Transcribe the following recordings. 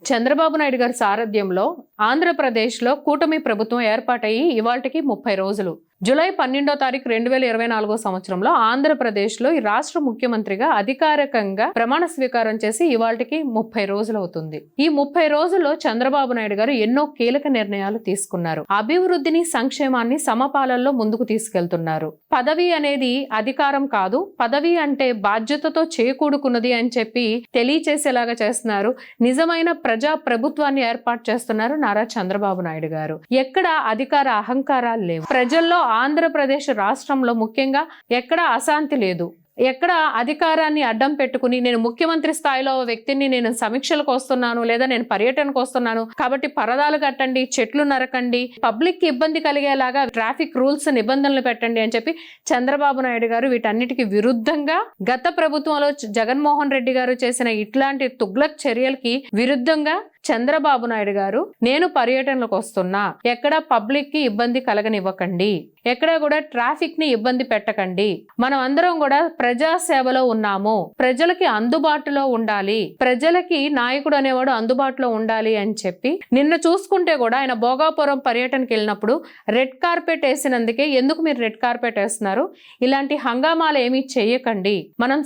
చంద్రబాబు నాయుడు గారి సారథ్యంలో ఆంధ్రప్రదేశ్లో కూటమి ప్రభుత్వం ఏర్పాటయ్యి ఇవాళకి 30 రోజులు. జూలై 12వ తారీఖు 2024 సంవత్సరంలో ఆంధ్రప్రదేశ్లో ఈ రాష్ట్ర ముఖ్యమంత్రిగా అధికారికంగా ప్రమాణ స్వీకారం చేసి ఇవాళకి 30 రోజులు అవుతుంది. ఈ 30 రోజుల్లో చంద్రబాబు నాయుడు గారు ఎన్నో కీలక నిర్ణయాలు తీసుకున్నారు. అభివృద్ధిని, సంక్షేమాన్ని సమపాలనలో ముందుకు తీసుకెళ్తున్నారు. పదవి అనేది అధికారం కాదు, పదవి అంటే బాధ్యతతో చేకూడుకున్నది అని చెప్పి తెలియచేసేలాగా చేస్తున్నారు. నిజమైన ప్రజా ప్రభుత్వాన్ని ఏర్పాటు చేస్తున్నారు నారా చంద్రబాబు నాయుడు గారు. ఎక్కడ అధికార అహంకారాలు లేవు. ప్రజల్లో ఆంధ్రప్రదేశ్ రాష్ట్రంలో ముఖ్యంగా ఎక్కడ అశాంతి లేదు. ఎక్కడ అధికారాన్ని అడ్డం పెట్టుకుని నేను ముఖ్యమంత్రి స్థాయిలో వ్యక్తిని నేను సమీక్షలకు వస్తున్నాను లేదా నేను పర్యటనకు వస్తున్నాను కాబట్టి పరదాలు కట్టండి, చెట్లు నరకండి, పబ్లిక్ కి ఇబ్బంది కలిగేలాగా ట్రాఫిక్ రూల్స్ నిబంధనలు పెట్టండి అని చెప్పి చంద్రబాబు నాయుడు గారు వీటన్నిటికీ విరుద్ధంగా గత ప్రభుత్వంలో జగన్మోహన్ రెడ్డి గారు చేసిన ఇట్లాంటి తుగ్లక్ చర్యలకి విరుద్ధంగా చంద్రబాబు నాయుడు గారు నేను పర్యటనలకు వస్తున్నా, ఎక్కడ పబ్లిక్ కి ఇబ్బంది కలగనివ్వకండి, ఎక్కడ కూడా ట్రాఫిక్ ని ఇబ్బంది పెట్టకండి, మనం అందరం కూడా ప్రజా సేవలో ఉన్నాము, ప్రజలకి అందుబాటులో ఉండాలి, ప్రజలకి నాయకుడు అనేవాడు అందుబాటులో ఉండాలి అని చెప్పి నిన్న చూసుకుంటే కూడా ఆయన భోగాపురం పర్యటనకి వెళ్ళినప్పుడు రెడ్ కార్పెట్ వేసినందుకే ఎందుకు మీరు రెడ్ కార్పెట్ వేస్తున్నారు, ఇలాంటి హంగామాలు ఏమీ చేయకండి, మనం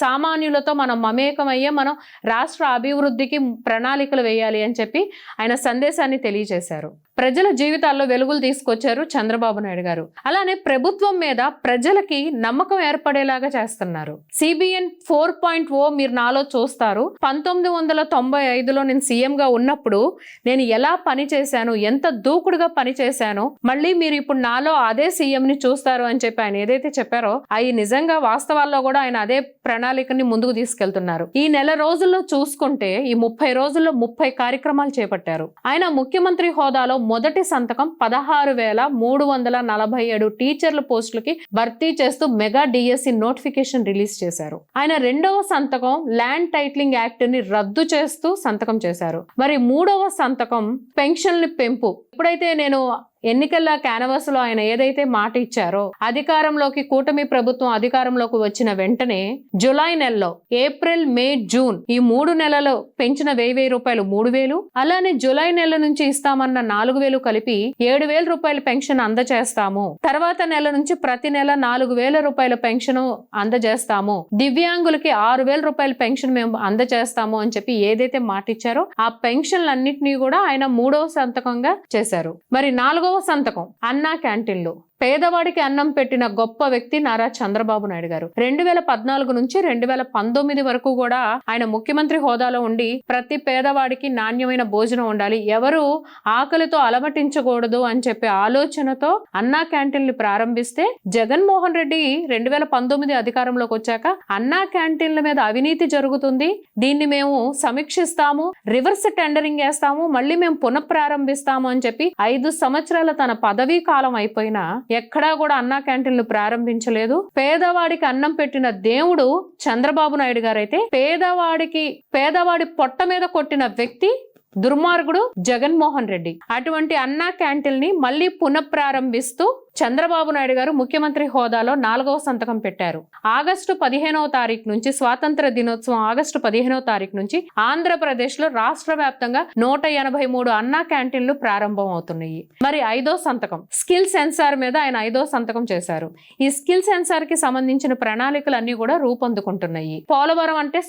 సామాన్యులతో మనం మమేకమయ్యే మనం రాష్ట్ర అభివృద్ధికి ప్రణాళికలు వేయాలి అని చెప్పి ఆయన సందేశాన్ని తెలియజేశారు. ప్రజల జీవితాల్లో వెలుగులు తీసుకొచ్చారు చంద్రబాబు నాయుడు గారు. అలానే ప్రభుత్వం మీద ప్రజలకి నమ్మకం ఏర్పడేలాగా చేస్తున్నారు. CBN 4.0 మీరు నాలో చూస్తారు. 1995లో నేను సీఎం గా ఉన్నప్పుడు నేను ఎలా పని చేశాను, ఎంత దూకుడుగా పని చేశాను, మళ్ళీ మీరు ఇప్పుడు నాలో అదే సీఎం ని చూస్తారు అని చెప్పి ఆయన ఏదైతే చెప్పారో అవి నిజంగా వాస్తవాల్లో కూడా ఆయన అదే ప్రణాళికని ముందుకు తీసుకెళ్తున్నారు. ఈ నెల రోజుల్లో చూసుకుంటే ఈ 30 రోజుల్లో 30 కార్యక్రమాలు చేపట్టారు. ఆయన ముఖ్యమంత్రి హోదాలో మొదటి సంతకం 16,347 టీచర్ల పోస్టులకి భర్తీ చేస్తూ మెగా DSC నోటిఫికేషన్ రిలీజ్ చేశారు. ఆయన రెండవ సంతకం ల్యాండ్ టైటిలింగ్ యాక్ట్ ని రద్దు చేస్తూ సంతకం చేశారు. మరి మూడవ సంతకం పెన్షన్ల పెంపు. ఇప్పుడైతే నేను ఎన్నికల క్యాన్వాస్ లో ఆయన ఏదైతే మాట ఇచ్చారో అధికారంలోకి కూటమి ప్రభుత్వం అధికారంలోకి వచ్చిన వెంటనే జూలై నెలలో ఏప్రిల్, మే, జూన్ ఈ 3 నెలలు పెంచిన 1000 రూపాయలు 3000, అలానే జూలై నెల నుంచి ఇస్తామన్న 4000 కలిపి 7000 రూపాయల పెన్షన్ అందజేస్తాము. తర్వాత నెల నుంచి ప్రతి నెల 4000 రూపాయల పెన్షన్ అందజేస్తాము. దివ్యాంగులకి 6000 రూపాయల పెన్షన్ మేము అందజేస్తాము అని చెప్పి ఏదైతే మాట ఇచ్చారో ఆ పెన్షన్లన్నింటినీ కూడా ఆయన మూడవ సంతకంగా చేశారు. మరి నాలుగవ సంతకం అన్నా క్యాంటీన్లు. పేదవాడికి అన్నం పెట్టిన గొప్ప వ్యక్తి నారా చంద్రబాబు నాయుడు గారు. 2014 నుంచి 2019 వరకు కూడా ఆయన ముఖ్యమంత్రి హోదాలో ఉండి ప్రతి పేదవాడికి నాణ్యమైన భోజనం ఉండాలి, ఎవరు ఆకలితో అలమటించకూడదు అని చెప్పే ఆలోచనతో అన్నా క్యాంటీన్లు ప్రారంభిస్తే జగన్మోహన్ రెడ్డి 2019 అధికారంలోకి వచ్చాక అన్నా క్యాంటీన్ల మీద అవినీతి జరుగుతుంది, దీన్ని మేము సమీక్షిస్తాము, రివర్స్ టెండరింగ్ చేస్తాము, మళ్ళీ మేము పునఃప్రారంభిస్తాము అని చెప్పి 5 సంవత్సరాల తన పదవీ కాలం అయిపోయినా ఎక్కడా కూడా అన్నా క్యాంటీన్లు ప్రారంభించలేదు. పేదవాడికి అన్నం పెట్టిన దేవుడు చంద్రబాబు నాయుడు గారైతే పేదవాడి పొట్ట మీద కొట్టిన వ్యక్తి దుర్మార్గుడు జగన్మోహన్ రెడ్డి. అటువంటి అన్నా క్యాంటీన్ ని మళ్ళీ పునఃప్రారంభిస్తూ చంద్రబాబు నాయుడు గారు ముఖ్యమంత్రి హోదాలో 4వ సంతకం పెట్టారు. ఆగస్టు 15వ తారీఖు నుంచి స్వాతంత్ర దినోత్సవం ఆగస్టు 15వ తారీఖు నుంచి ఆంధ్రప్రదేశ్ లో రాష్ట్ర వ్యాప్తంగా 183 అన్నా క్యాంటీన్లు ప్రారంభం అవుతున్నాయి. మరి 5వ సంతకం స్కిల్ సెన్సార్ మీద ఆయన 5వ సంతకం చేశారు. ఈ స్కిల్ సెన్సార్ కి సంబంధించిన ప్రణాళికలు అన్ని కూడా రూపొందుకుంటున్నాయి. పోలవరం అంటే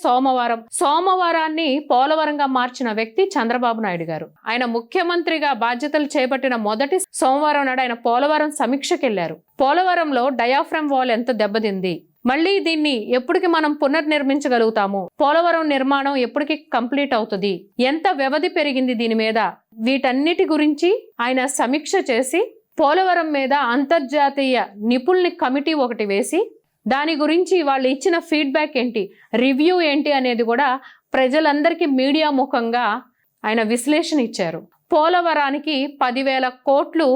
సోమవారాన్ని పోలవరంగా మార్చిన వ్యక్తి చంద్రబాబు నాయుడు గారు. ఆయన ముఖ్యమంత్రిగా బాధ్యతలు చేపట్టిన మొదటి సోమవారం నాడు ఆయన పోలవరం సమీక్షకెళ్లారు. పోలవరంలో డయాఫ్రమ్ వాల్ ఎంత దెబ్బతింది, మళ్ళీ దీన్ని ఎప్పటికి మనం పునర్నిర్మించగలుగుతాము, పోలవరం నిర్మాణం ఎప్పటికి కంప్లీట్ అవుతుంది, ఎంత వ్యవధి పెరిగింది దీని మీద, వీటన్నిటి గురించి ఆయన సమీక్ష చేసి పోలవరం మీద అంతర్జాతీయ నిపుణుల కమిటీ ఒకటి వేసి దాని గురించి వాళ్ళు ఇచ్చిన ఫీడ్బ్యాక్ ఏంటి, రివ్యూ ఏంటి అనేది కూడా ప్రజలందరికీ మీడియా ముఖంగా ఆయన విశ్లేషణ ఇచ్చారు. పోలవరానికి 10,000 కోట్లు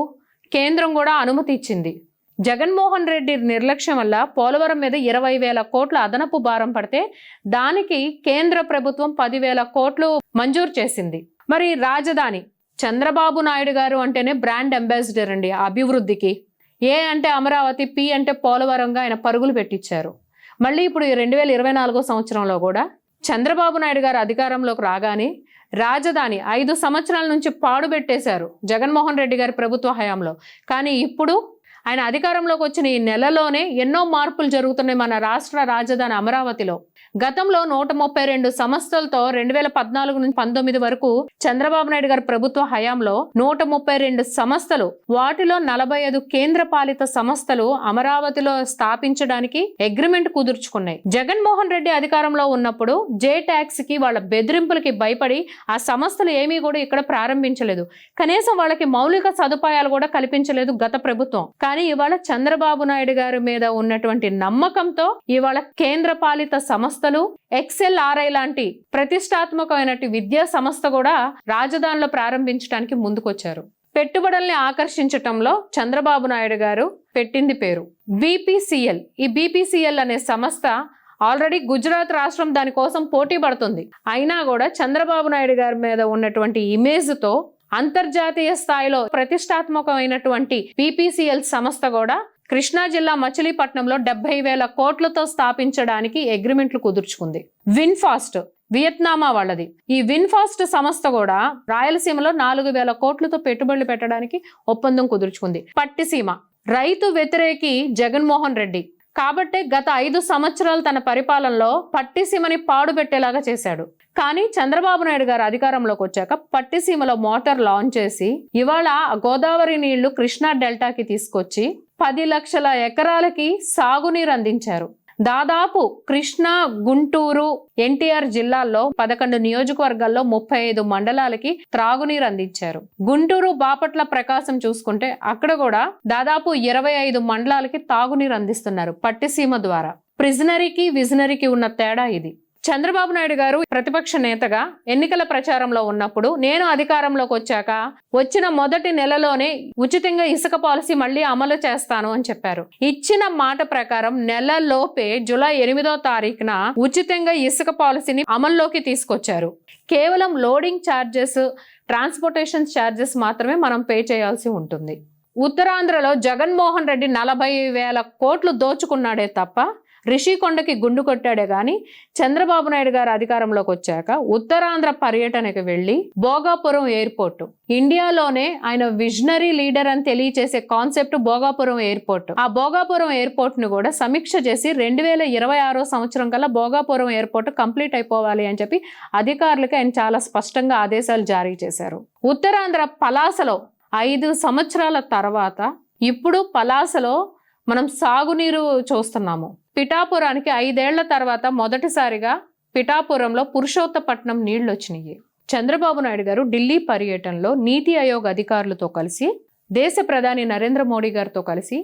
కేంద్రం కూడా అనుమతి ఇచ్చింది. జగన్మోహన్ రెడ్డి నిర్లక్ష్యం వల్ల పోలవరం మీద 20,000 కోట్ల అదనపు భారం పడితే దానికి కేంద్ర ప్రభుత్వం 10,000 కోట్లు మంజూరు చేసింది. మరి రాజధాని చంద్రబాబు నాయుడు గారు అంటేనే బ్రాండ్ అంబాసిడర్ అండి అభివృద్ధికి. ఏ అంటే అమరావతి, పి అంటే పోలవరంగా ఆయన పరుగులు పెట్టించారు. మళ్ళీ ఇప్పుడు 2024 సంవత్సరంలో కూడా చంద్రబాబు నాయుడు గారు అధికారంలోకి రాగానే రాజధాని 5 సంవత్సరాల నుంచి పాడుబెట్టేశారు జగన్మోహన్ రెడ్డి గారి ప్రభుత్వ హయాంలో. కానీ ఇప్పుడు ఆయన అధికారంలోకి వచ్చిన ఈ నెలలోనే ఎన్నో మార్పులు జరుగుతున్నాయి మన రాష్ట్ర రాజధాని అమరావతిలో. గతంలో 132 సంస్థలతో 2014 నుంచి 19 వరకు చంద్రబాబు నాయుడు గారి ప్రభుత్వ హయాంలో 132 సంస్థలు, వాటిలో 45 కేంద్ర పాలిత సంస్థలు అమరావతిలో స్థాపించడానికి అగ్రిమెంట్ కుదుర్చుకున్నాయి. జగన్మోహన్ రెడ్డి అధికారంలో ఉన్నప్పుడు జే ట్యాక్స్ కి వాళ్ళ బెదిరింపులకి భయపడి ఆ సంస్థలు ఏమీ కూడా ఇక్కడ ప్రారంభించలేదు. కనీసం వాళ్ళకి మౌలిక సదుపాయాలు కూడా కల్పించలేదు గత ప్రభుత్వం. కానీ ఇవాళ చంద్రబాబు నాయుడు గారి మీద ఉన్నటువంటి నమ్మకంతో ఇవాళ కేంద్ర పాలిత సంస్థలు, XLRI లాంటి ప్రతిష్టాత్మకమైన విద్యా సంస్థ కూడా రాజధానిలో ప్రారంభించడానికి ముందుకొచ్చారు. పెట్టుబడుల్ని ఆకర్షించటంలో చంద్రబాబు నాయుడు గారు పెట్టింది పేరు BPCL. ఈ BPCL అనే సంస్థ ఆల్రెడీ గుజరాత్ రాష్ట్రం దానికోసం పోటీ పడుతుంది. అయినా కూడా చంద్రబాబు నాయుడు గారి మీద ఉన్నటువంటి ఇమేజ్ తో అంతర్జాతీయ స్థాయిలో ప్రతిష్టాత్మకమైనటువంటి BPCL సంస్థ కూడా కృష్ణా జిల్లా మచిలీపట్నంలో 70,000 కోట్లతో స్థాపించడానికి అగ్రిమెంట్లు కుదుర్చుకుంది. విన్ఫాస్ట్ వియత్నామా వాళ్ళది. ఈ విన్ఫాస్ట్ సంస్థ కూడా రాయలసీమలో 4,000 కోట్లతో పెట్టుబడులు పెట్టడానికి ఒప్పందం కుదుర్చుకుంది. పట్టిసీమ రైతు వ్యతిరేకి జగన్మోహన్ రెడ్డి కాబట్టే గత 5 సంవత్సరాలు తన పరిపాలనలో పట్టిసీమని పాడుపెట్టేలాగా చేశాడు. కానీ చంద్రబాబు నాయుడు గారు అధికారంలోకి వచ్చాక పట్టిసీమలో మోటార్ లాంచ్ చేసి ఇవాళ గోదావరి నీళ్లు కృష్ణా డెల్టాకి తీసుకొచ్చి 10 లక్షల ఎకరాలకి సాగునీరు అందించారు. దాదాపు కృష్ణా, గుంటూరు, NTR జిల్లాల్లో 11 నియోజకవర్గాల్లో 35 మండలాలకి త్రాగునీరు అందించారు. గుంటూరు, బాపట్ల, ప్రకాశం చూసుకుంటే అక్కడ కూడా దాదాపు 25 మండలాలకి తాగునీరు అందిస్తున్నారు పట్టిసీమ ద్వారా. ప్రిజనరీకి విజనరీకి ఉన్న తేడా ఇది. చంద్రబాబు నాయుడు గారు ప్రతిపక్ష నేతగా ఎన్నికల ప్రచారంలో ఉన్నప్పుడు నేను అధికారంలోకి వచ్చాక వచ్చిన మొదటి నెలలోనే ఉచితంగా ఇసుక పాలసీ మళ్ళీ అమలు చేస్తాను అని చెప్పారు. ఇచ్చిన మాట ప్రకారం నెలలోపే జూలై 8వ తారీఖున ఉచితంగా ఇసుక పాలసీని అమల్లోకి తీసుకొచ్చారు. కేవలం లోడింగ్ ఛార్జెస్, ట్రాన్స్పోర్టేషన్ ఛార్జెస్ మాత్రమే మనం పే చేయాల్సి ఉంటుంది. ఉత్తరాంధ్రలో జగన్మోహన్ రెడ్డి 40,000 కోట్లు దోచుకున్నాడే తప్ప రిషికొండకి గుండు కొట్టాడే గాని చంద్రబాబు నాయుడు గారు అధికారంలోకి వచ్చాక ఉత్తరాంధ్ర పర్యటనకు వెళ్లి భోగాపురం ఎయిర్పోర్ట్, ఇండియాలోనే ఆయన విజనరీ లీడర్ అని తెలియచేసే కాన్సెప్ట్ భోగాపురం ఎయిర్పోర్ట్. ఆ భోగాపురం ఎయిర్పోర్ట్ ను కూడా సమీక్ష చేసి 2026 సంవత్సరం కల్లా భోగాపురం ఎయిర్పోర్ట్ కంప్లీట్ అయిపోవాలి అని చెప్పి అధికారులకు ఆయన చాలా స్పష్టంగా ఆదేశాలు జారీ చేశారు. ఉత్తరాంధ్ర పలాసలో 5 సంవత్సరాల తర్వాత ఇప్పుడు పలాసలో మనం సాగునీరు చూస్తున్నాము. పిఠాపురానికి 5 ఏళ్ల తర్వాత మొదటిసారిగా పిఠాపురంలో పురుషోత్తపట్నం నీళ్లు వచ్చినాయి. చంద్రబాబు నాయుడు గారు ఢిల్లీ పర్యటనలో నీతి ఆయోగ్ అధికారులతో కలిసి, దేశ ప్రధాని నరేంద్ర మోడీ గారితో కలిసి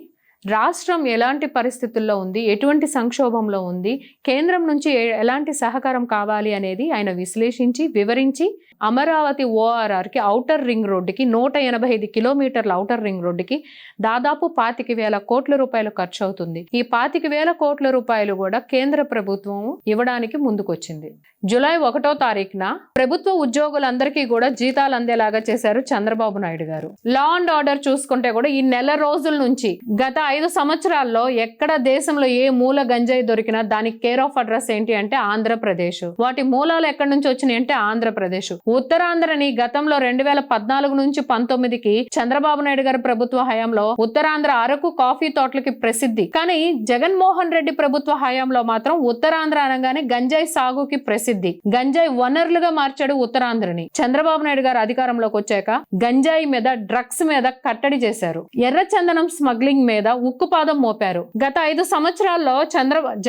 రాష్ట్రం ఎలాంటి పరిస్థితుల్లో ఉంది, ఎటువంటి సంక్షోభంలో ఉంది, కేంద్రం నుంచి ఎలాంటి సహకారం కావాలి అనేది ఆయన విశ్లేషించి వివరించి అమరావతి ORRకి ఔటర్ రింగ్ రోడ్డుకి 185 కిలోమీటర్ల ఔటర్ రింగ్ రోడ్డుకి దాదాపు 25,000 కోట్ల రూపాయలు ఖర్చు అవుతుంది. ఈ 25,000 కోట్ల రూపాయలు కూడా కేంద్ర ప్రభుత్వం ఇవ్వడానికి ముందుకొచ్చింది. జూలై 1వ తారీఖున ప్రభుత్వ ఉద్యోగులందరికీ కూడా జీతాలు అందేలాగా చేశారు చంద్రబాబు నాయుడు గారు. లా అండ్ ఆర్డర్ చూసుకుంటే కూడా ఈ నెల రోజుల నుంచి గత 5 సంవత్సరాల్లో ఎక్కడ దేశంలో ఏ మూల గంజాయి దొరికినా దానికి కేర్ ఆఫ్ అడ్రస్ ఏంటి అంటే ఆంధ్రప్రదేశ్. వాటి మూలాలు ఎక్కడి నుంచి వచ్చినాయి అంటే ఆంధ్రప్రదేశ్. ఉత్తరాంధ్రని గతంలో 2014 నుంచి 19కి చంద్రబాబు నాయుడు గారి ప్రభుత్వ హయాంలో ఉత్తరాంధ్ర అరకు కాఫీ తోటలకి ప్రసిద్ధి. కానీ జగన్మోహన్ రెడ్డి ప్రభుత్వ హయాంలో మాత్రం ఉత్తరాంధ్ర అనగానే గంజాయి సాగుకి ప్రసిద్ధి. గంజాయి వనరులుగా మార్చాడు ఉత్తరాంధ్రని. చంద్రబాబు నాయుడు గారు అధికారంలోకి వచ్చాక గంజాయి మీద, డ్రగ్స్ మీద కట్టడి చేశారు. ఎర్రచందనం స్మగ్లింగ్ మీద ఉక్కుపాదం మోపారు. గత 5 సంవత్సరాల్లో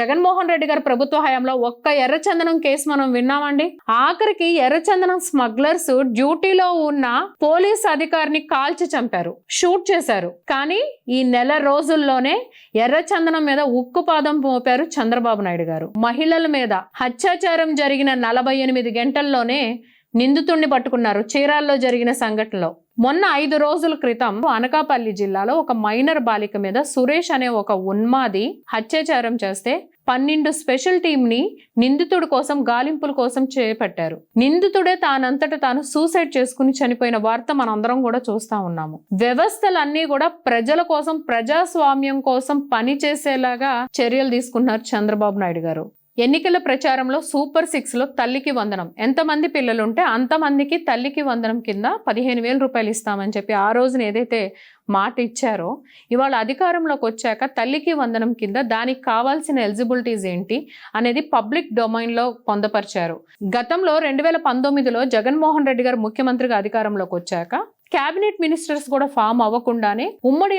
జగన్మోహన్ రెడ్డి గారి ప్రభుత్వ హయాంలో ఒక్క ఎర్రచందనం కేసు మనం విన్నామండి. ఆఖరికి ఎర్రచందనం స్మగ్లర్స్ డ్యూటీలో ఉన్న పోలీస్ అధికారిని కాల్చి చంపారు, షూట్ చేశారు. కానీ ఈ నెల రోజుల్లోనే ఎర్రచందనం మీద ఉక్కుపాదం మోపారు చంద్రబాబు నాయుడు గారు. మహిళల మీద అత్యాచారం జరిగిన 48 గంటల్లోనే నిందితుడిని పట్టుకున్నారు చీరాల్లో జరిగిన సంఘటనలో. మొన్న 5 రోజుల క్రితం అనకాపల్లి జిల్లాలో ఒక మైనర్ బాలిక మీద సురేష్ అనే ఒక ఉన్మాది అత్యాచారం చేస్తే 12 స్పెషల్ టీమ్ ని నిందితుడి కోసం గాలింపుల కోసం చేపట్టారు. నిందితుడే తానంతట తాను సూసైడ్ చేసుకుని చనిపోయిన వార్త మనందరం కూడా చూస్తా ఉన్నాము. వ్యవస్థలన్నీ కూడా ప్రజల కోసం, ప్రజాస్వామ్యం కోసం పనిచేసేలాగా చర్యలు తీసుకున్నారు చంద్రబాబు నాయుడు గారు. ఎన్నికల ప్రచారంలో సూపర్ 6లో తల్లికి వందనం, ఎంతమంది పిల్లలుంటే అంతమందికి తల్లికి వందనం కింద 15,000 రూపాయలు ఇస్తామని చెప్పి ఆ రోజున ఏదైతే మాట ఇచ్చారో, ఇవాళ అధికారంలోకి వచ్చాక తల్లికి వందనం కింద దానికి కావాల్సిన ఎలిజిబిలిటీస్ ఏంటి అనేది పబ్లిక్ డొమైన్లో పొందపరిచారు. గతంలో 2019లో జగన్మోహన్ రెడ్డి గారు ముఖ్యమంత్రిగా అధికారంలోకి వచ్చాక క్యాబినెట్ మినిస్టర్స్ కూడా ఫామ్ అవ్వకుండానే ఉమ్మడి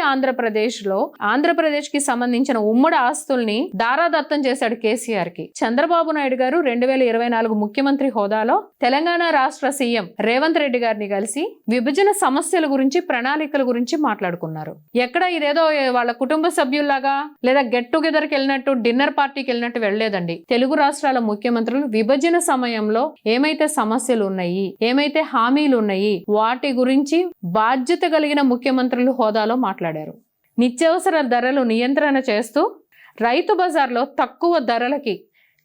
ఆంధ్రప్రదేశ్కి సంబంధించిన ఉమ్మడి ఆస్తుల్ని దారాదత్తం చేశాడు కేసీఆర్ కి. చంద్రబాబు నాయుడు గారు 2024 ముఖ్యమంత్రి హోదాలో తెలంగాణ రాష్ట్ర సీఎం రేవంత్ రెడ్డి గారిని కలిసి విభజన సమస్యల గురించి, ప్రణాళికల గురించి మాట్లాడుకున్నారు. ఎక్కడ ఇదేదో వాళ్ళ కుటుంబ సభ్యుల్లాగా లేదా గెట్ టుగెదర్కి వెళ్ళినట్టు, డిన్నర్ పార్టీకి వెళ్ళినట్టు వెళ్ళలేదండి. తెలుగు రాష్ట్రాల ముఖ్యమంత్రులు విభజన సమయంలో ఏమైతే సమస్యలు ఉన్నాయి, ఏమైతే హామీలు ఉన్నాయి, వాటి గురించి బాధ్యత కలిగిన ముఖ్యమంత్రులు హోదాలో మాట్లాడారు. నిత్యావసర ధరలు నియంత్రణ చేస్తూ రైతు బజార్లో తక్కువ ధరలకి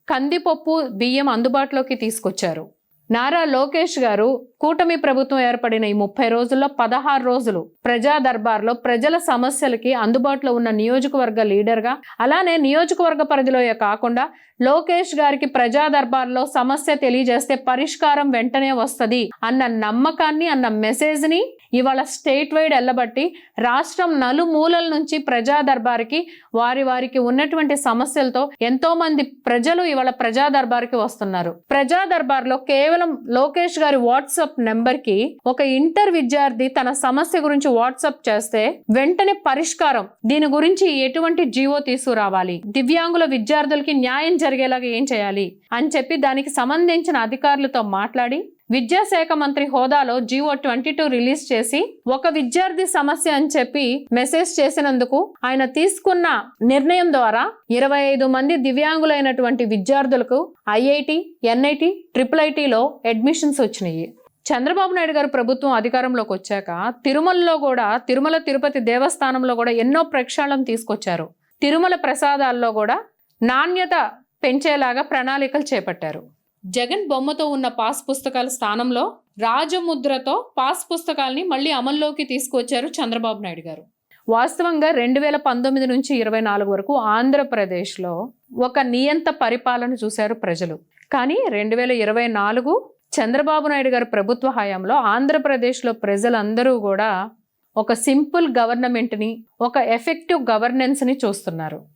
కందిపప్పు, బియ్యం అందుబాటులోకి తీసుకొచ్చారు. నారా లోకేష్ గారు కూటమి ప్రభుత్వం ఏర్పడిన ఈ 30 రోజుల్లో 16 రోజులు ప్రజా దర్బార్లో ప్రజల సమస్యలకి అందుబాటులో ఉన్న నియోజకవర్గ లీడర్గా, అలానే నియోజకవర్గ పరిధిలో కాకుండా లోకేష్ గారికి ప్రజా దర్బార్లో సమస్య తెలియజేస్తే పరిష్కారం వెంటనే వస్తుంది అన్న నమ్మకాన్ని, అన్న మెసేజ్ని ఇవాళ స్టేట్ వైడ్ వెళ్ళబట్టి రాష్ట్రం నలుమూలల నుంచి ప్రజా దర్బార్కి వారికి ఉన్నటువంటి సమస్యలతో ఎంతో మంది ప్రజలు ఇవాళ ప్రజా దర్బార్కి వస్తున్నారు. ప్రజా దర్బార్లో కేవలం లోకేష్ గారి వాట్సాప్ నెంబర్ కి ఒక ఇంటర్ విద్యార్థి తన సమస్య గురించి వాట్సాప్ చేస్తే వెంటనే పరిష్కారం, దీని గురించి ఎటువంటి జీవో తీసుకురావాలి, దివ్యాంగుల విద్యార్థులకి న్యాయం జరిగేలాగా ఏం చేయాలి అని చెప్పి దానికి సంబంధించిన అధికారులతో మాట్లాడి విద్యాశాఖ మంత్రి హోదాలో జీవో 22 రిలీజ్ చేసి ఒక విద్యార్థి సమస్య అని చెప్పి మెసేజ్ చేసినందుకు ఆయన తీసుకున్న నిర్ణయం ద్వారా 25 మంది దివ్యాంగులైనటువంటి విద్యార్థులకు ఐఐటి, ఎన్ఐటి, ట్రిపుల్-ఐటీలో అడ్మిషన్స్ వచ్చినాయి. చంద్రబాబు నాయుడు గారు ప్రభుత్వం అధికారంలోకి వచ్చాక తిరుమలలో కూడా, తిరుమల తిరుపతి దేవస్థానంలో కూడా ఎన్నో ప్రక్షాళన తీసుకొచ్చారు. తిరుమల ప్రసాదాల్లో కూడా నాణ్యత పెంచేలాగా ప్రణాళికలు చేపట్టారు. జగన్ బొమ్మతో ఉన్న పాస్ పుస్తకాల స్థానంలో రాజముద్రతో పాస్ పుస్తకాలని మళ్ళీ అమల్లోకి తీసుకొచ్చారు చంద్రబాబు నాయుడు గారు. వాస్తవంగా 2019 నుంచి 24 వరకు ఆంధ్రప్రదేశ్లో ఒక నియంత పరిపాలన చూశారు ప్రజలు. కానీ 2024 చంద్రబాబు నాయుడు గారి ప్రభుత్వ హయాంలో ఆంధ్రప్రదేశ్లో ప్రజలందరూ కూడా ఒక సింపుల్ గవర్నమెంట్ని, ఒక ఎఫెక్టివ్ గవర్నెన్స్ని చూస్తున్నారు.